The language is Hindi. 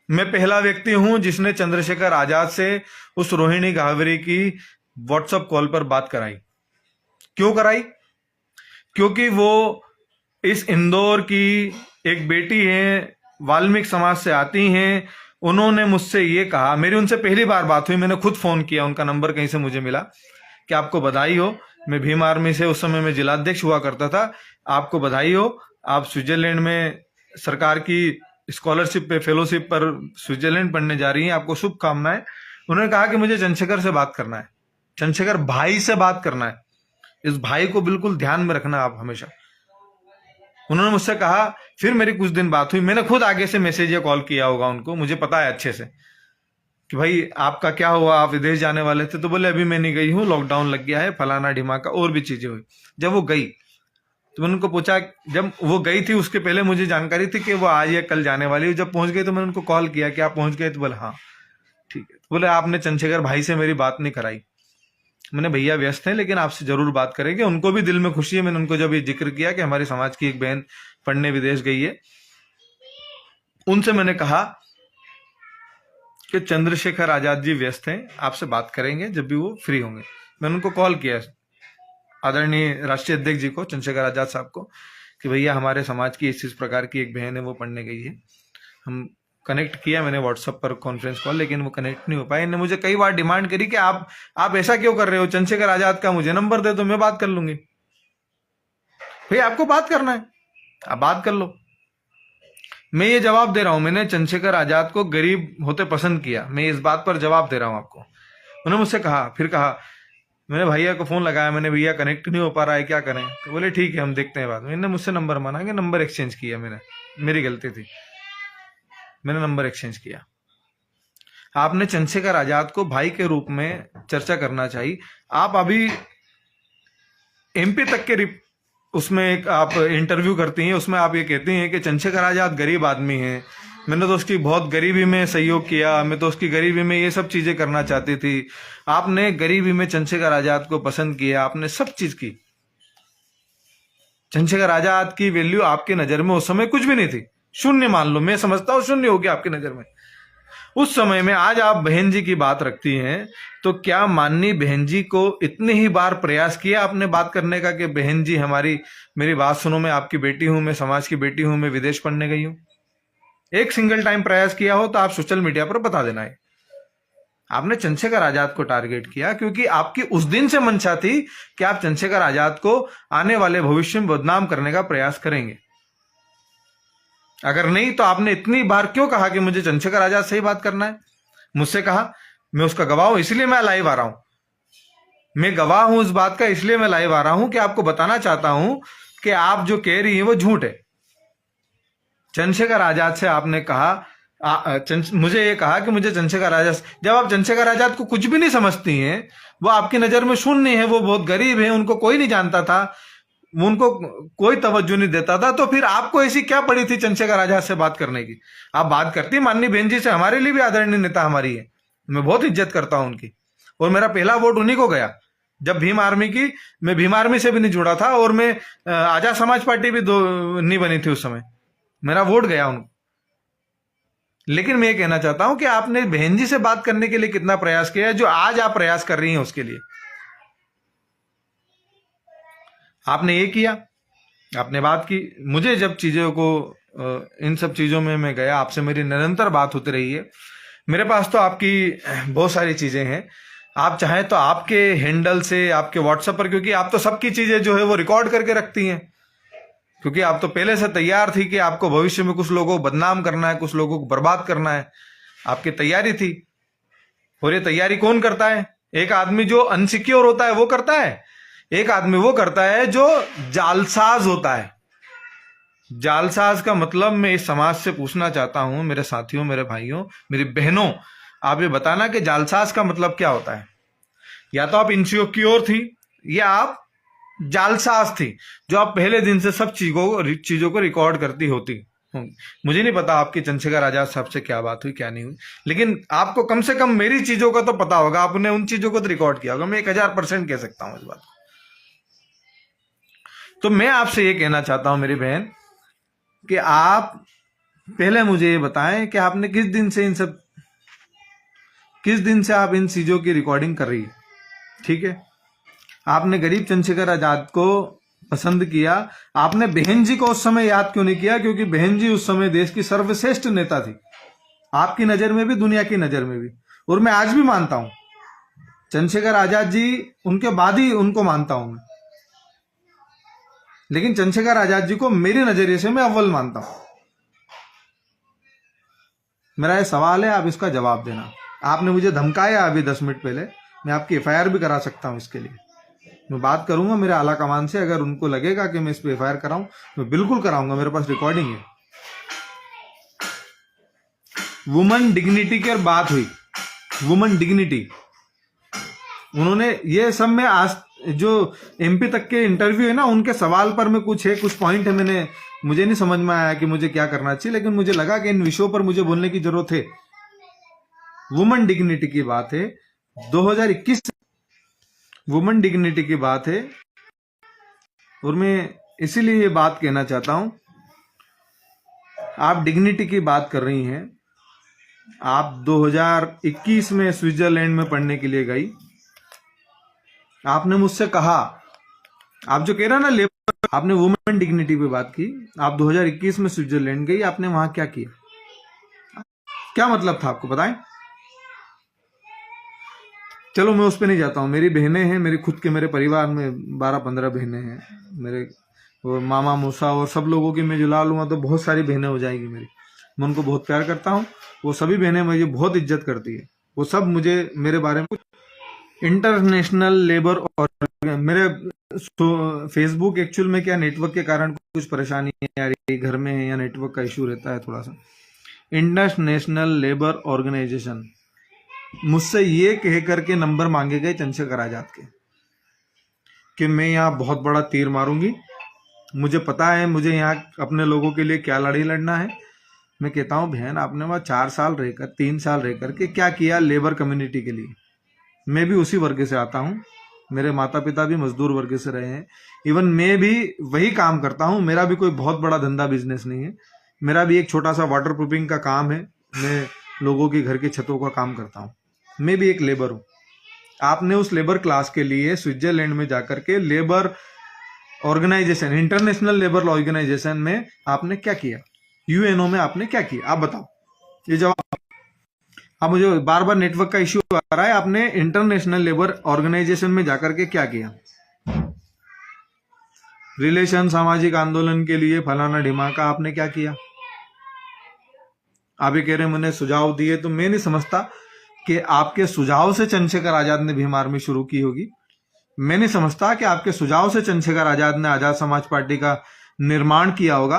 मैं पहला व्यक्ति हूं जिसने चंद्रशेखर आजाद से उस रोहिणी घावरे की व्हाट्सएप कॉल पर बात कराई। क्यों कराई? क्योंकि वो इस इंदौर की एक बेटी है, वाल्मीकि समाज से आती हैं। उन्होंने मुझसे ये कहा, मेरी उनसे पहली बार बात हुई, मैंने खुद फोन किया, उनका नंबर कहीं से मुझे मिला कि आपको बधाई हो, मैं भीम आर्मी से उस समय मैं जिलाध्यक्ष हुआ करता था, आपको बधाई हो, आप स्विट्जरलैंड में सरकार की स्कॉलरशिप पे फेलोशिप पर स्विट्जरलैंड पढ़ने जा रही हैं, आपको शुभकामनाएं। उन्होंने कहा कि मुझे चंद्रशेखर से बात करना है, चंद्रशेखर भाई से बात करना है, इस भाई को बिल्कुल ध्यान में रखना आप हमेशा। उन्होंने मुझसे कहा, फिर मेरी कुछ दिन बात हुई, मैंने खुद आगे से मैसेज या कॉल किया होगा उनको, मुझे पता है अच्छे से कि भाई आपका क्या हुआ, आप विदेश जाने वाले थे, तो बोले अभी मैं नहीं गई हूँ, लॉकडाउन लग गया है, फलाना ढिमाका, और भी चीजें हुई। जब वो गई तो मैंने उनको पूछा, जब वो गई थी उसके पहले मुझे जानकारी थी कि वो आज या कल जाने वाली है। जब पहुंच गई तो मैंने उनको कॉल किया कि आप पहुंच गए, तो बोले हाँ ठीक है। तो बोले आपने चंद्रशेखर भाई से मेरी बात नहीं कराई। मैंने, भैया व्यस्त हैं लेकिन आपसे जरूर बात करेंगे, उनको भी दिल में खुशी है। मैंने उनको जब ये जिक्र किया कि हमारी समाज की एक बहन पढ़ने विदेश गई है, उनसे मैंने कहा कि चंद्रशेखर आजाद जी व्यस्त हैं, आपसे बात करेंगे जब भी वो फ्री होंगे। मैंने उनको कॉल किया, आदरणीय राष्ट्रीय अध्यक्ष जी को, चंद्रशेखर आजाद साहब को, कि भैया हमारे समाज की इस प्रकार की एक बहन है, वो पढ़ने गई है। हम कनेक्ट किया मैंने व्हाट्सएप पर कॉन्फ्रेंस कॉल, लेकिन वो कनेक्ट नहीं हो पाया। इन्होंने मुझे कई बार डिमांड करी कि आप ऐसा क्यों कर रहे हो, चंद्रशेखर आजाद का मुझे नंबर दे दो, मैं बात कर लूंगी। भैया आपको बात करना है, आप बात कर लो। मैं ये जवाब दे रहा हूं, मैंने चंद्रशेखर आजाद को गरीब होते पसंद किया, मैं इस बात पर जवाब दे रहा हूं आपको। उन्होंने मुझसे कहा, फिर कहा, मैंने भैया को फोन लगाया, मैंने भैया कनेक्ट नहीं हो पा रहा है, क्या करें? तो बोले ठीक है हम देखते हैं बात। मैंने मुझसे नंबर मांगा कि नंबर एक्सचेंज किया, मैंने, मेरी गलती थी, मैंने नंबर एक्सचेंज किया। आपने चंद्रशेखर आजाद को भाई के रूप में चर्चा करना चाहिए। आप अभी एमपी तक के उसमें एक आप इंटरव्यू करती हैं, उसमें आप ये कहती हैं कि चंद्रशेखर आजाद गरीब आदमी हैं, मैंने तो उसकी बहुत गरीबी में सहयोग किया, मैं तो उसकी गरीबी में ये सब चीजें करना चाहती थी। आपने गरीबी में चंद्रशेखर आजाद को पसंद किया, आपने सब चीज की। चंद्रशेखर आजाद की वैल्यू आपकी नजर में उस समय कुछ भी नहीं थी, शून्य मान लो, मैं समझता हूं शून्य होगी आपकी नजर में उस समय में। आज आप बहन जी की बात रखती हैं, तो क्या माननीय बहन जी को इतने ही बार प्रयास किया आपने बात करने का कि बहन जी हमारी, मेरी बात सुनो, मैं आपकी बेटी हूं, मैं समाज की बेटी हूं, मैं विदेश पढ़ने गई हूं? एक सिंगल टाइम प्रयास किया हो तो आप सोशल मीडिया पर बता देना है। आपने चंद्रशेखर आजाद को टारगेट किया क्योंकि आपकी उस दिन से मंशा थी कि आप चंद्रशेखर आजाद को आने वाले भविष्य में बदनाम करने का प्रयास करेंगे। अगर नहीं तो आपने इतनी बार क्यों कहा कि मुझे चंद्रशेखर आजाद से ही बात करना है? मुझसे कहा, मैं उसका गवाह हूं, इसलिए मैं लाइव आ रहा हूं, मैं गवाह हूं उस बात का, इसलिए मैं लाइव आ रहा हूं कि आपको बताना चाहता हूं कि आप जो कह रही हैं वो झूठ है। चंद्रशेखर आजाद से आपने कहा, मुझे ये कहा कि मुझे चंद्रशेखर आजाद, जब आप चंद्रशेखर आजाद को कुछ भी नहीं समझती हैं, वो आपकी नजर में शून्य है, वो बहुत गरीब है, उनको कोई नहीं जानता था, उनको कोई तवज्जो नहीं देता था, तो फिर आपको ऐसी क्या पड़ी थी चंद्रशेखर आजाद से बात करने की? आप बात करती माननीय बहन जी से, हमारे लिए भी आदरणीय नेता हमारी है, मैं बहुत इज्जत करता हूं उनकी, और मेरा पहला वोट उन्हीं को गया जब भीम आर्मी की, मैं भीम आर्मी से भी नहीं जुड़ा था, और मैं आजाद समाज पार्टी भी नहीं बनी थी उस समय, मेरा वोट गया उनको। लेकिन मैं ये कहना चाहता हूं कि आपने बहन जी से बात करने के लिए कितना प्रयास किया है, जो आज आप प्रयास कर रही हैं उसके लिए। आपने ये किया, आपने बात की। मुझे जब चीजों को, इन सब चीजों में मैं गया, आपसे मेरी निरंतर बात होती रही है। मेरे पास तो आपकी बहुत सारी चीजें हैं, आप चाहें तो आपके हैंडल से, आपके व्हाट्सएप पर, क्योंकि आप तो सबकी चीजें जो है वो रिकॉर्ड करके रखती हैं, क्योंकि आप तो पहले से तैयार थी कि आपको भविष्य में कुछ लोगों को बदनाम करना है, कुछ लोगों को बर्बाद करना है, आपकी तैयारी थी। और ये तैयारी कौन करता है? एक आदमी जो अनसिक्योर होता है वो करता है, एक आदमी वो करता है जो जालसाज होता है। जालसाज का मतलब मैं इस समाज से पूछना चाहता हूं, मेरे साथियों, मेरे भाइयों, मेरी बहनों, आप ये बताना कि जालसाज का मतलब क्या होता है। या तो आप इनसिक्योर थी, या आप जालसाज थी, जो आप पहले दिन से सब चीजों को रिकॉर्ड करती होती होंगी। मुझे नहीं पता आपकी चंद्रशेखर आजाद साहब से क्या बात हुई, क्या नहीं हुई, लेकिन आपको कम से कम मेरी चीजों का तो पता होगा, आपने उन चीजों को तो रिकॉर्ड किया होगा। मैं 1000% कह सकता हूं इस बात को। तो मैं आपसे ये कहना चाहता हूं मेरी बहन, कि आप पहले मुझे ये बताएं कि आपने किस दिन से आप इन चीजों की रिकॉर्डिंग कर रही है। ठीक है, आपने गरीब चंद्रशेखर आजाद को पसंद किया, आपने बहन जी को उस समय याद क्यों नहीं किया? क्योंकि बहन जी उस समय देश की सर्वश्रेष्ठ नेता थी, आपकी नजर में भी, दुनिया की नजर में भी। और मैं आज भी मानता हूं चंद्रशेखर आजाद जी, उनके बाद ही उनको मानता हूं मैं, लेकिन चंद्रशेखर आजाद जी को मेरे नजरिए से मैं अव्वल मानता हूं। मेरा ये सवाल है, आप इसका जवाब देना। आपने मुझे धमकाया अभी 10 मिनट पहले, मैं आपकी एफआईआर भी करा सकता हूं। इसके लिए मैं बात करूंगा मेरे आला कमान से, अगर उनको लगेगा कि मैं इस पर एफआईआर कराऊं, मैं बिल्कुल कराऊंगा, मेरे पास रिकॉर्डिंग है। वुमन डिग्निटी की और बात हुई, वुमन डिग्निटी, उन्होंने ये सब में आज जो एमपी तक के इंटरव्यू है ना, उनके सवाल पर मैं कुछ पॉइंट है, मुझे नहीं समझ में आया कि मुझे क्या करना चाहिए, लेकिन मुझे लगा कि इन विषयों पर मुझे बोलने की जरूरत है। वुमन डिग्निटी की बात है, 2021 वुमन डिग्निटी की बात है, और मैं इसीलिए ये बात कहना चाहता हूं। आप डिग्निटी की बात कर रही हैं, आप 2021 में स्विट्जरलैंड में पढ़ने के लिए गई, आपने मुझसे कहा, आप जो कह रहे हैं ना लेबर, आपने वुमेन डिग्निटी पे बात की, आप 2021 में स्विट्जरलैंड गई, आपने वहां क्या किया? क्या मतलब था आपको बताएं? चलो मैं उस पर नहीं जाता हूं। मेरी बहनें हैं, मेरी खुद के, मेरे परिवार में 12-15 बहनें हैं, मेरे वो मामा मूसा और सब लोगों की मैं जुला लूंगा तो बहुत सारी बहनें हो जाएगी मेरी। मैं उनको बहुत प्यार करता हूं, वो सभी बहनें मुझे बहुत इज्जत करती है, वो सब मुझे मेरे बारे में कुछ इंटरनेशनल लेबर और मेरे फेसबुक एक्चुअल में क्या नेटवर्क के कारण कुछ परेशानी आ रही है, घर में है या नेटवर्क का इशू रहता है थोड़ा सा। इंटरनेशनल लेबर ऑर्गेनाइजेशन मुझसे ये कह करके नंबर मांगे गए चंद्रशेखर आजाद के कि मैं यहाँ बहुत बड़ा तीर मारूंगी, मुझे पता है मुझे यहाँ अपने लोगों के लिए क्या लड़ाई लड़ना है। मैं कहता हूँ बहन, आपने वहाँ 4 साल रहकर, 3 साल रहकर के क्या किया लेबर कम्युनिटी के लिए? मैं भी उसी वर्ग से आता हूँ, मेरे माता पिता भी मजदूर वर्ग से रहे हैं, इवन मैं भी वही काम करता हूँ। मेरा भी कोई बहुत बड़ा धंधा बिजनेस नहीं है, मेरा भी एक छोटा सा वाटर प्रूफिंग का काम है, मैं लोगों के घर की छतों का काम करता हूँ, मैं भी एक लेबर हूँ। आपने उस लेबर क्लास के लिए स्विट्जरलैंड में जाकर के labour organisation, international labour organisation में आपने क्या किया? यूएनओ में आपने क्या किया? आप बताओ, ये जवाब। अब मुझे बार बार नेटवर्क का इश्यू आ रहा है, आपने इंटरनेशनल लेबर ऑर्गेनाइजेशन में जाकर के क्या किया? रिलेशन सामाजिक आंदोलन के लिए फलाना ढिमाका, आपने क्या किया? आप ये कह रहे हैं मैंने सुझाव दिए, तो मैं नहीं समझता कि आपके सुझाव से चंद्रशेखर आजाद ने भीम आर्मी शुरू की होगी। मैं नहीं समझता कि आपके सुझाव से चंद्रशेखर आजाद ने आजाद समाज पार्टी का निर्माण किया होगा।